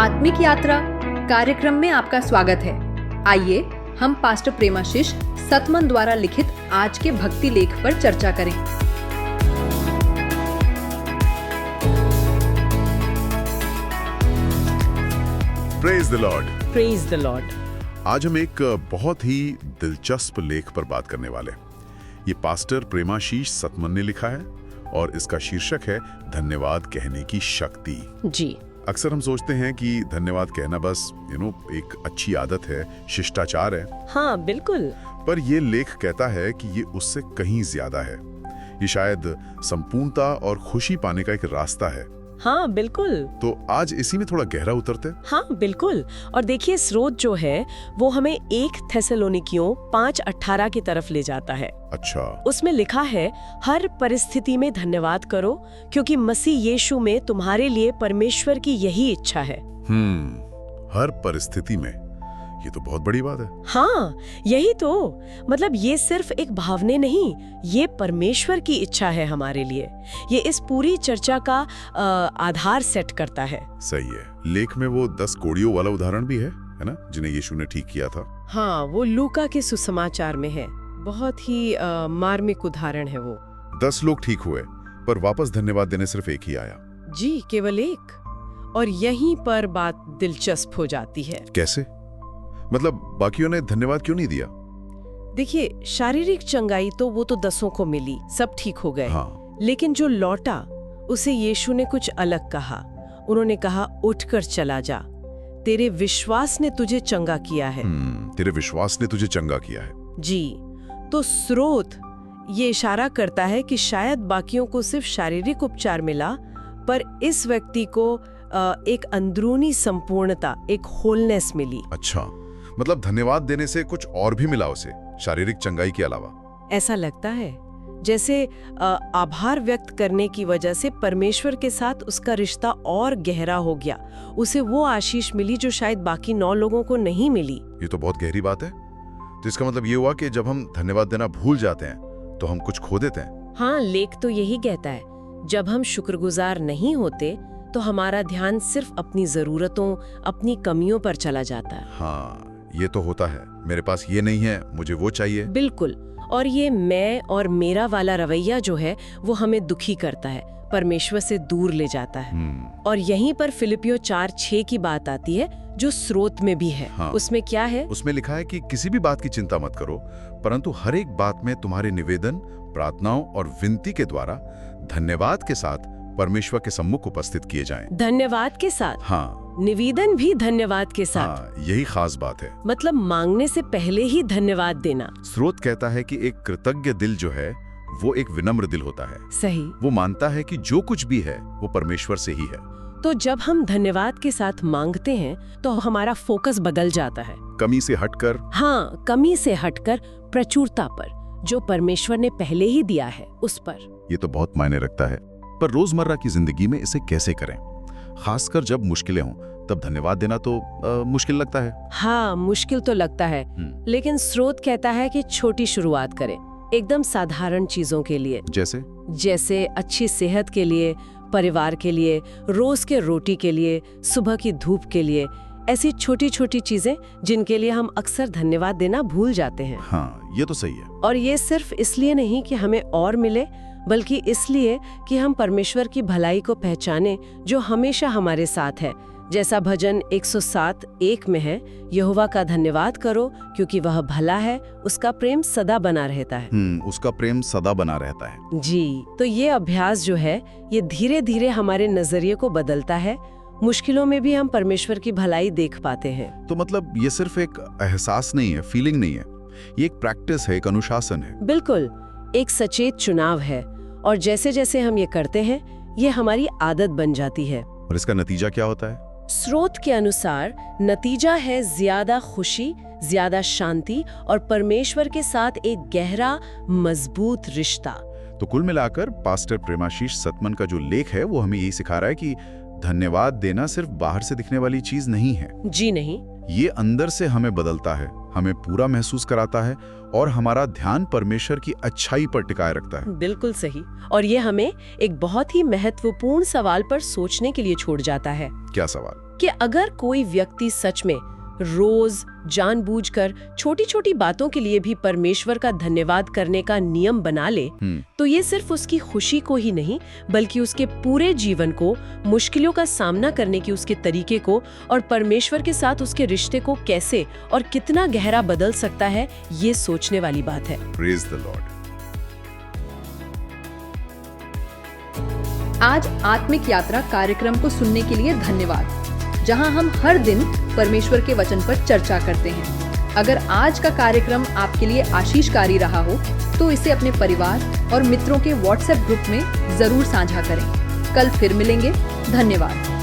आत्मिक यात्रा कार्यक्रम में आपका स्वागत है। आइए हम पास्टर प्रेमाशीष सतमन द्वारा लिखित आज के भक्ति लेख पर चर्चा करें। Praise the Lord. Praise the Lord. आज हम एक बहुत ही दिलचस्प लेख पर बात करने वाले। ये पास्टर प्रेमाशीष सतमन ने लिखा है और इसका शीर्षक है धन्यवाद कहने की शक्ति। जी। अक्सर हम सोचते हैं कि धन्यवाद कहना बस एक अच्छी आदत है, शिष्टाचार है। हाँ बिल्कुल। पर ये लेख कहता है कि ये उससे कहीं ज्यादा है। ये शायद संपूर्णता और खुशी पाने का एक रास्ता है। हाँ बिल्कुल। तो आज इसी में थोड़ा गहरा उतरते। हाँ बिल्कुल। और देखिए स्रोत जो है वो हमें 1 थेसलोनिकियों 5:18 की तरफ ले जाता है। अच्छा। उसमें लिखा है, हर परिस्थिति में धन्यवाद करो क्योंकि मसीह यीशु में तुम्हारे लिए परमेश्वर की यही इच्छा है। हर परिस्थिति में, ये तो बहुत बड़ी बात है। हाँ यही तो, मतलब ये सिर्फ एक भावने नहीं, ये परमेश्वर की इच्छा है हमारे लिए। ये इस पूरी चर्चा का आधार सेट करता है। सही है। लेख में वो 10 कोड़ियों वाला उदाहरण भी है ना, जिन्हें यीशु ने ठीक किया था। हाँ, वो लूका के सुसमाचार में है। बहुत ही मार्मिक उदाहरण है वो। 10 लोग ठीक हुए पर वापस धन्यवाद देने सिर्फ एक ही आया। जी, केवल एक। और यहीं पर बात दिलचस्प हो जाती है। कैसे? मतलब बाकियों ने धन्यवाद क्यों नहीं दिया? देखिए, शारीरिक चंगाई तो वो तो 10 को मिली, सब ठीक हो गए। हाँ। लेकिन जो लौटा उसे यीशु ने कुछ अलग कहा। उन्होंने कहा, उठकर चला जा, तेरे विश्वास ने तुझे चंगा किया है। तेरे विश्वास ने तुझे चंगा किया है। जी। तो स्रोत ये इशारा करता है कि शायद बाकियों को सिर्फ शारीरिक उपचार मिला, पर इस व्यक्ति को एक अंदरूनी संपूर्णता, एक होलनेस मिली। अच्छा, मतलब धन्यवाद देने से कुछ और भी मिला उसे, शारीरिक चंगाई के अलावा। ऐसा लगता है जैसे आभार व्यक्त करने की वजह से परमेश्वर के साथ उसका रिश्ता और गहरा हो गया। उसे वो आशीष मिली जो शायद बाकी 9 लोगों को नहीं मिली। ये तो बहुत गहरी बात है। तो इसका मतलब ये हुआ कि जब हम धन्यवाद देना भूल जाते हैं तो हम कुछ खो देते हैं। हाँ, लेख तो यही कहता है, जब हम शुक्रगुजार नहीं होते तो हमारा ध्यान सिर्फ अपनी जरूरतों, अपनी कमियों पर चला जाता है। हाँ, ये तो होता है। मेरे पास ये नहीं है, मुझे वो चाहिए। बिल्कुल। और ये मैं और मेरा वाला रवैया जो है वो हमें दुखी करता है, परमेश्वर से दूर ले जाता है। और यहीं पर फिलिपियों 4:6 की बात आती है जो स्रोत में भी है। हाँ। उसमें क्या है? उसमें लिखा है कि किसी भी बात की चिंता मत करो, परंतु हर एक बात में तुम्हारे निवेदन, प्रार्थनाओं और विनती के द्वारा धन्यवाद के साथ परमेश्वर के सम्मुख उपस्थित किए जाएं। धन्यवाद के साथ। हाँ। निवेदन भी धन्यवाद के साथ। हाँ, यही खास बात है। मतलब मांगने से पहले ही धन्यवाद देना। स्रोत कहता है कि एक कृतज्ञ दिल जो है वो एक विनम्र दिल होता है। सही। वो मानता है कि जो कुछ भी है वो परमेश्वर से ही है। तो जब हम धन्यवाद के साथ मांगते हैं तो हमारा फोकस बदल जाता है। कमी से हटकर। हाँ, कमी से हटकर प्रचुरता पर, जो परमेश्वर ने पहले ही दिया है उस पर। ये तो बहुत मायने रखता है। पर रोजमर्रा की जिंदगी में इसे कैसे करें? खासकर जब मुश्किलें हों, तब धन्यवाद देना तो मुश्किल लगता है। हाँ, मुश्किल तो लगता है। लेकिन स्रोत कहता है कि छोटी शुरुआत करें, एकदम साधारण चीजों के लिए। जैसे अच्छी सेहत के लिए, परिवार के लिए, रोज के रोटी के लिए, सुबह की धूप के लिए। ऐसी छोटी छोटी चीजें जिनके लिए हम अक्सर धन्यवाद देना भूल जाते हैं। हाँ, ये तो सही है। और ये सिर्फ इसलिए नहीं कि हमें और मिले, बल्कि इसलिए कि हम परमेश्वर की भलाई को पहचाने जो हमेशा हमारे साथ है। जैसा भजन 107:1 में है, यहोवा का धन्यवाद करो क्योंकि वह भला है, उसका प्रेम सदा बना रहता है। उसका प्रेम सदा बना रहता है। जी। तो ये अभ्यास जो है ये धीरे धीरे हमारे नजरिए को बदलता है। मुश्किलों में भी हम परमेश्वर की भलाई देख पाते हैं। तो मतलब ये सिर्फ एक एहसास नहीं है, फीलिंग नहीं है, ये एक प्रैक्टिस है, एक अनुशासन है। बिल्कुल, एक सचेत चुनाव है। और जैसे जैसे हम ये करते हैं ये हमारी आदत बन जाती है। और इसका नतीजा क्या होता है? स्रोत के अनुसार नतीजा है ज्यादा खुशी, ज्यादा शांति और परमेश्वर के साथ एक गहरा, मजबूत रिश्ता। तो कुल मिलाकर पास्टर प्रेमाशीष सतमन का जो लेख है वो हमें यही सिखा रहा है कि धन्यवाद देना सिर्फ बाहर से दिखने वाली चीज नहीं है। जी नहीं, ये अंदर से हमें बदलता है, हमें पूरा महसूस कराता है और हमारा ध्यान परमेश्वर की अच्छाई पर टिकाए रखता है। बिल्कुल सही। और ये हमें एक बहुत ही महत्वपूर्ण सवाल पर सोचने के लिए छोड़ जाता है। क्या सवाल? कि अगर कोई व्यक्ति सच में रोज जानबूझकर छोटी छोटी बातों के लिए भी परमेश्वर का धन्यवाद करने का नियम बना ले, तो ये सिर्फ उसकी खुशी को ही नहीं बल्कि उसके पूरे जीवन को, मुश्किलों का सामना करने की उसके तरीके को और परमेश्वर के साथ उसके रिश्ते को कैसे और कितना गहरा बदल सकता है, ये सोचने वाली बात है। Praise the Lord. आज आत्मिक यात्रा कार्यक्रम को सुनने के लिए धन्यवाद, जहां हम हर दिन परमेश्वर के वचन पर चर्चा करते हैं। अगर आज का कार्यक्रम आपके लिए आशीषकारी रहा हो तो इसे अपने परिवार और मित्रों के व्हाट्सएप ग्रुप में जरूर साझा करें। कल फिर मिलेंगे। धन्यवाद।